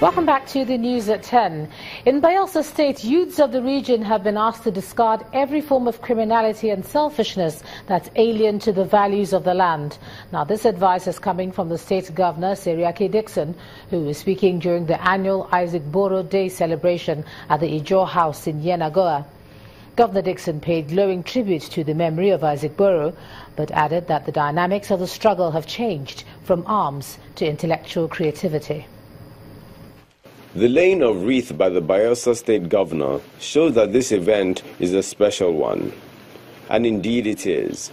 Welcome back to the news at 10. In Bayelsa State, youths of the region have been asked to discard every form of criminality and selfishness that's alien to the values of the land. Now, this advice is coming from the state governor, Seriake Dixon, who is speaking during the annual Isaac Boro Day celebration at the Ijo House in Yenagoa. Governor Dixon paid glowing tribute to the memory of Isaac Boro, but added that the dynamics of the struggle have changed from arms to intellectual creativity. The laying of wreath by the Bayelsa State Governor shows that this event is a special one. And indeed it is.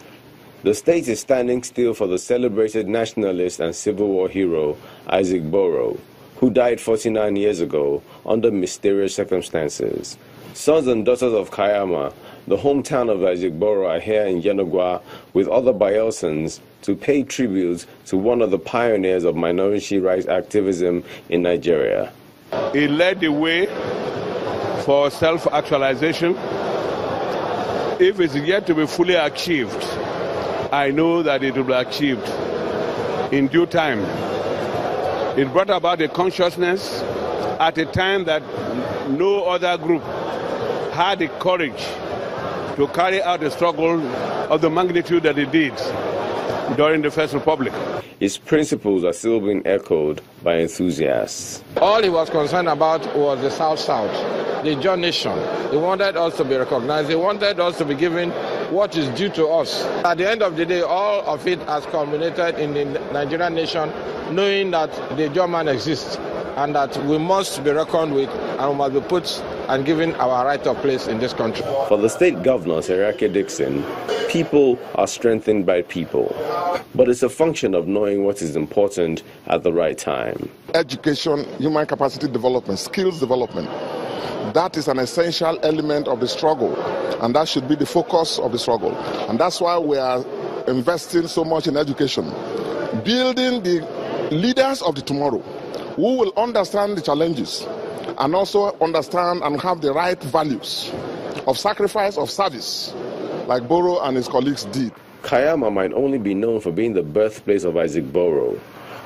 The state is standing still for the celebrated nationalist and Civil War hero Isaac Boro, who died 49 years ago under mysterious circumstances. Sons and daughters of Kayama, the hometown of Isaac Boro, are here in Yenagoa with other Bayelsans to pay tribute to one of the pioneers of minority rights activism in Nigeria. He led the way for self-actualization. If it's yet to be fully achieved, I know that it will be achieved in due time. It brought about a consciousness at a time that no other group had the courage to carry out a struggle of the magnitude that it did during the First Republic. His principles are still being echoed by enthusiasts. All he was concerned about was the South-South, the Ijaw nation. He wanted us to be recognized. He wanted us to be given what is due to us. At the end of the day, all of it has culminated in the Nigerian nation knowing that the Ijaw man exists and that we must be reckoned with and we must be put and given our right of place in this country. For the state governor, Seriake Dixon, people are strengthened by people. But it's a function of knowing what is important at the right time. Education, human capacity development, skills development, that is an essential element of the struggle, and that should be the focus of the struggle. And that's why we are investing so much in education, building the leaders of the tomorrow who will understand the challenges and also understand and have the right values of sacrifice, of service, like Boro and his colleagues did. Kayama might only be known for being the birthplace of Isaac Boro,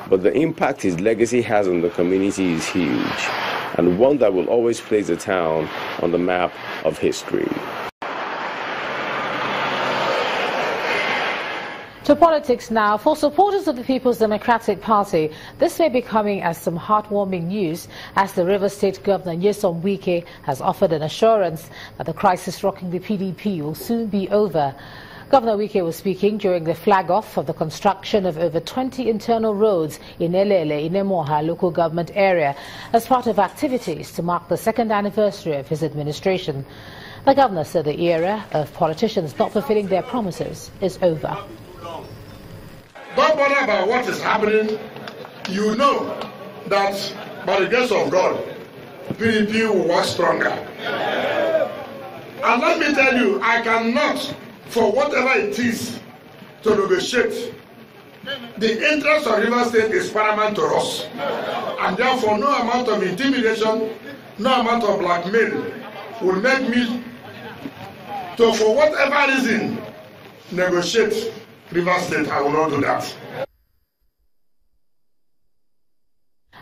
but the impact his legacy has on the community is huge, and one that will always place the town on the map of history. To politics now. For supporters of the People's Democratic Party, this may be coming as some heartwarming news as the River State Governor Nyesom Wike has offered an assurance that the crisis rocking the PDP will soon be over. Governor Wike was speaking during the flag-off of the construction of over 20 internal roads in Elele, Inemoha local government area as part of activities to mark the second anniversary of his administration. The governor said the era of politicians not fulfilling their promises is over. Don't bother about what is happening. You know that by the grace of God, PDP will work stronger. And let me tell you, I cannot, for whatever it is, to negotiate. The interest of River State is paramount to us. And therefore, no amount of intimidation, no amount of blackmail will make me to, for whatever reason, negotiate River State. I will not do that.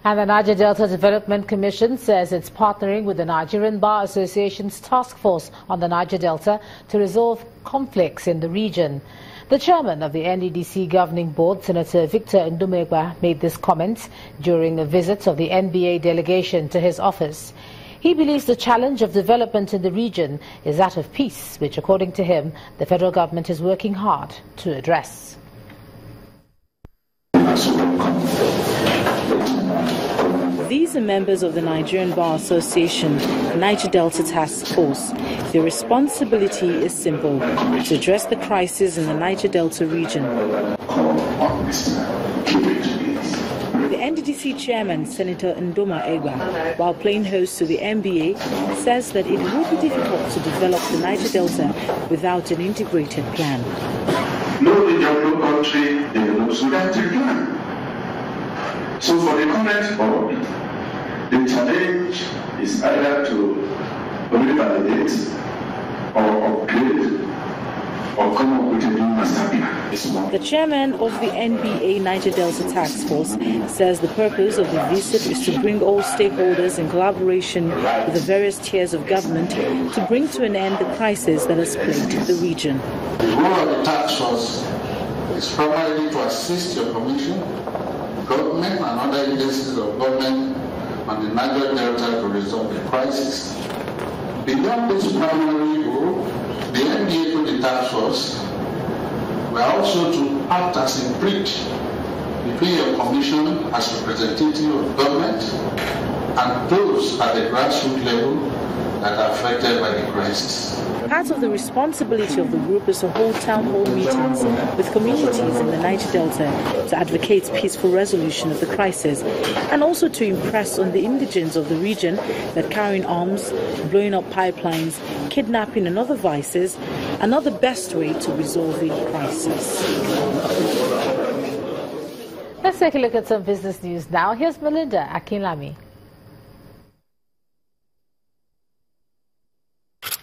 And the Niger Delta Development Commission says it's partnering with the Nigerian Bar Association's task force on the Niger Delta to resolve conflicts in the region. The chairman of the NDDC governing board, Senator Victor Ndumegwa, made this comment during a visit of the NBA delegation to his office. He believes the challenge of development in the region is that of peace, which, according to him, the federal government is working hard to address. These are members of the Nigerian Bar Association Niger Delta Task Force. Their responsibility is simple: to address the crisis in the Niger Delta region. The NDDC chairman, Senator Ndumegwa, while playing host to the NBA, says that it will be difficult to develop the Niger Delta without an integrated plan. No developed country develops without a plan. So for the current board, the challenge is either to validate or upgrade or come up with a new master plan. The chairman of the NBA Niger Delta Task Force says the purpose of the visit is to bring all stakeholders in collaboration with the various tiers of government to bring to an end the crisis that has plagued the region. The role of the task force is primarily to assist your commission, government and other agencies of government on the Niger Delta to resolve the crisis. Beyond this primary role, the NBA through the task force were also to act as a bridge between your commission as representative of government and those at the grassroots level that are affected by the crisis. Part of the responsibility of the group is to hold town hall meetings with communities in the Niger Delta to advocate peaceful resolution of the crisis and also to impress on the indigents of the region that carrying arms, blowing up pipelines, kidnapping and other vices are not the best way to resolve a crisis. Let's take a look at some business news now. Here's Melinda Akinlami.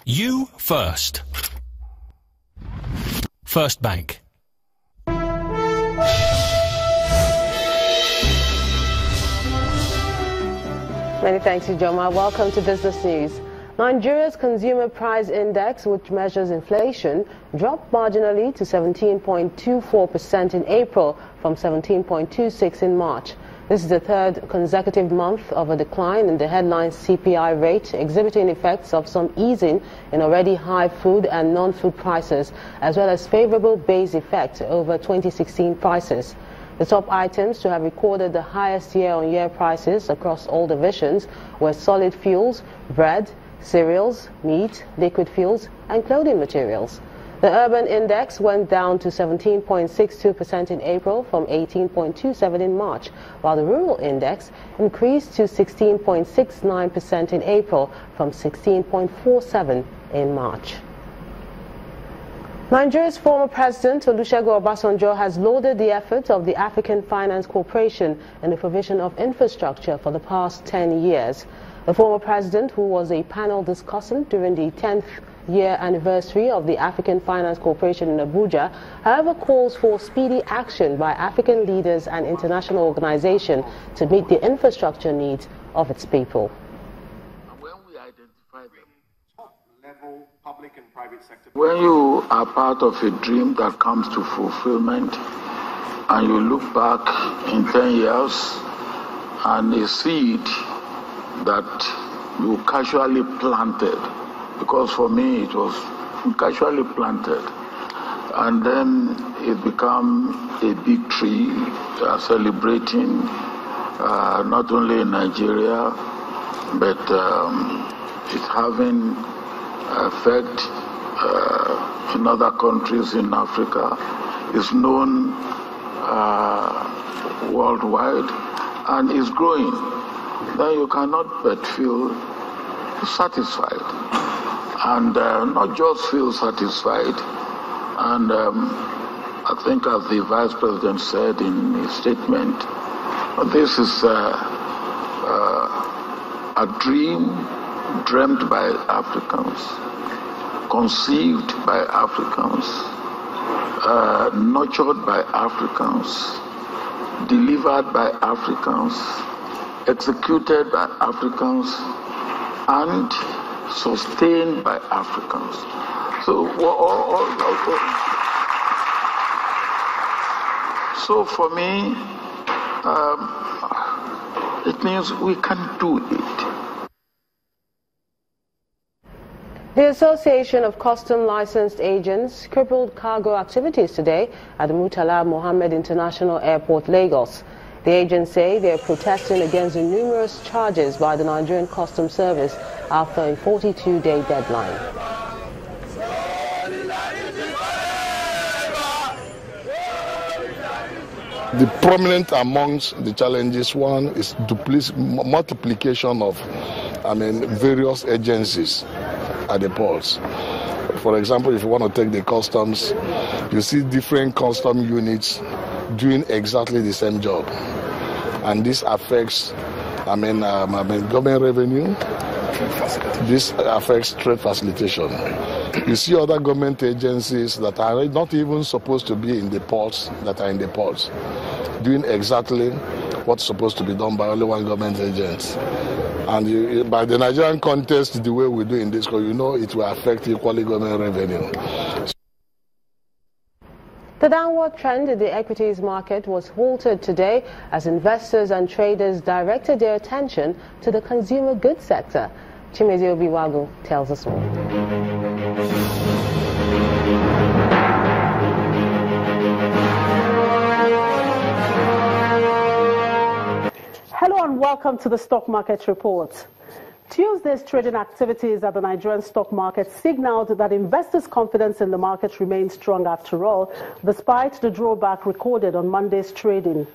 You first. First Bank. Many thanks, Ijoma. Welcome to Business News. Nigeria's Consumer Price Index, which measures inflation, dropped marginally to 17.24% in April from 17.26% in March. This is the third consecutive month of a decline in the headline CPI rate, exhibiting effects of some easing in already high food and non-food prices, as well as favorable base effect over 2016 prices. The top items to have recorded the highest year-on-year prices across all divisions were solid fuels, bread, cereals, meat, liquid fuels, and clothing materials. The urban index went down to 17.62% in April from 18.27% in March, while the rural index increased to 16.69% in April from 16.47% in March. Nigeria's former president, Olusegun Obasanjo, has lauded the efforts of the African Finance Corporation in the provision of infrastructure for the past 10 years. The former president, who was a panel discussant during the 10th year anniversary of the African Finance Corporation in Abuja, however, calls for speedy action by African leaders and international organizations to meet the infrastructure needs of its people. When we identify the top-level public and private sector, when you are part of a dream that comes to fulfillment and you look back in 10 years and a seed that you casually planted, because for me it was casually planted, and then it became a big tree celebrating not only in Nigeria but it's having effect in other countries in Africa. It's known worldwide and is growing. Then you cannot but feel satisfied. And not just feel satisfied, and I think as the Vice President said in his statement, this is a dream dreamt by Africans, conceived by Africans, nurtured by Africans, delivered by Africans, executed by Africans, and sustained by Africans. So for me, it means we can do it. The Association of Custom Licensed Agents crippled cargo activities today at the Murtala Mohammed International Airport, Lagos. The agents say they are protesting against the numerous charges by the Nigerian Customs Service after a 42-day deadline. The prominent amongst the challenges, one is multiplication of, various agencies at the ports. For example, if you want to take the customs, you see different custom units doing exactly the same job, and this affects government revenue, This affects trade facilitation. You see other government agencies that are not even supposed to be in the ports that are in the ports, doing exactly what's supposed to be done by only one government agent. And by the Nigerian context, the way we do in this, because you know it will affect equally government revenue. The downward trend in the equities market was halted today as investors and traders directed their attention to the consumer goods sector. Chimezi Obiwagu tells us more. Hello and welcome to the Stock Market Report. Tuesday's trading activities at the Nigerian stock market signaled that investors' confidence in the market remained strong after all, despite the drawback recorded on Monday's trading.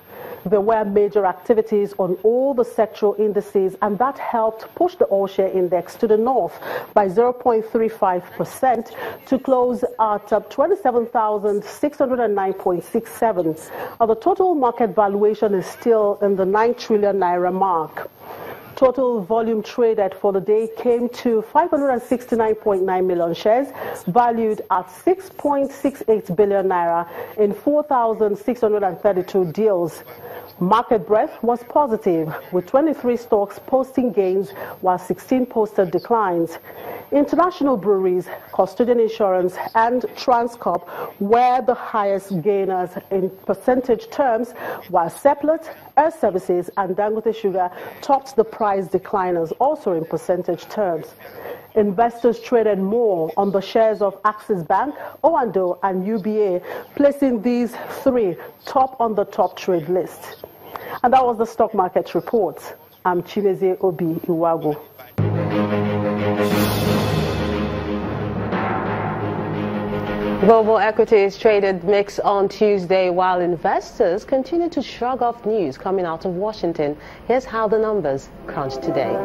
There were major activities on all the sectoral indices, and that helped push the all-share index to the north by 0.35% to close at 27,609.67. The total market valuation is still in the 9 trillion naira mark. Total volume traded for the day came to 569.9 million shares, valued at 6.68 billion naira in 4,632 deals. Market breadth was positive, with 23 stocks posting gains while 16 posted declines. International breweries, custodian insurance and Transcorp were the highest gainers in percentage terms, while Seplat, Air Services and Dangote Sugar topped the price decliners also in percentage terms. Investors traded more on the shares of Axis Bank, Oando and UBA, placing these three top on the top trade list. And that was the Stock Market Report. I'm Chimezi Obi Iwagu. Global equities traded mixed on Tuesday while investors continue to shrug off news coming out of Washington. Here's how the numbers crunched today.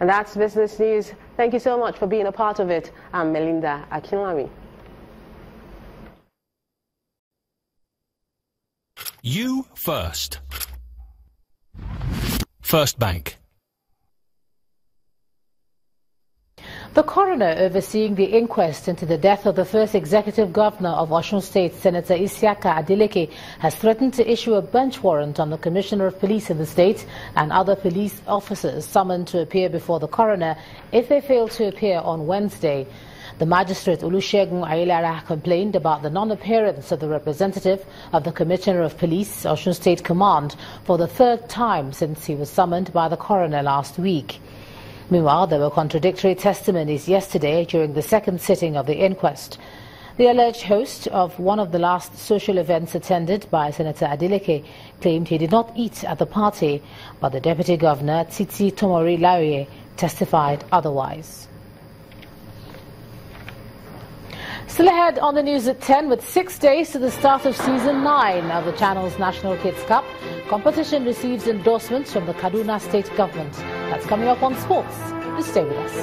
And that's Business News. Thank you so much for being a part of it. I'm Melinda Akinlami. You first. First Bank. The coroner overseeing the inquest into the death of the first executive governor of Osun State, Senator Isiaka Adeleke, has threatened to issue a bench warrant on the Commissioner of Police in the state and other police officers summoned to appear before the coroner if they fail to appear on Wednesday. The magistrate Olusegun Ayelara complained about the non-appearance of the representative of the Commissioner of Police, Osun State Command, for the third time since he was summoned by the coroner last week. Meanwhile, there were contradictory testimonies yesterday during the second sitting of the inquest. The alleged host of one of the last social events attended by Senator Adeleke claimed he did not eat at the party, but the Deputy Governor, Titi Tomori Larie, testified otherwise. Still ahead on the news at 10, with 6 days to the start of Season 9 of the channel's National Kids Cup, competition receives endorsements from the Kaduna State Government. That's coming up on Sports. Please stay with us.